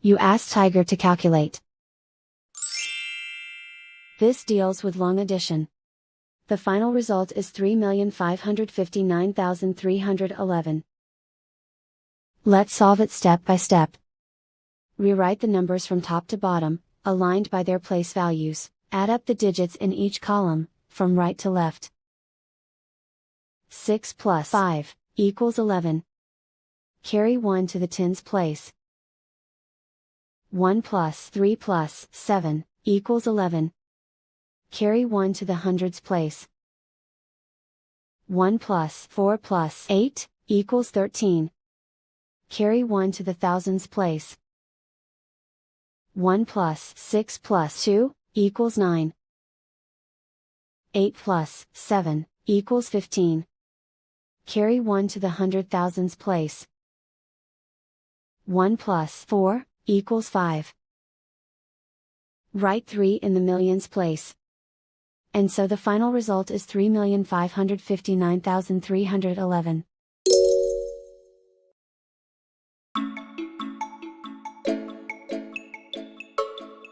You ask Tiger to calculate. This deals with long addition. The final result is 3,559,311. Let's solve it step by step. Rewrite the numbers from top to bottom, aligned by their place values. Add up the digits in each column, from right to left. 6 plus 5 equals 11. Carry 1 to the tens place. 1 plus 3 plus 7 equals 11. Carry 1 to the hundreds place. 1 plus 4 plus 8 equals 13. Carry 1 to the thousands place. 1 plus 6 plus 2 equals 9. 8 plus 7 equals 15. Carry 1 to the hundred thousands place. 1 plus 4 equals 5. Write 3 in the millions place. And so the final result is 3,559,311.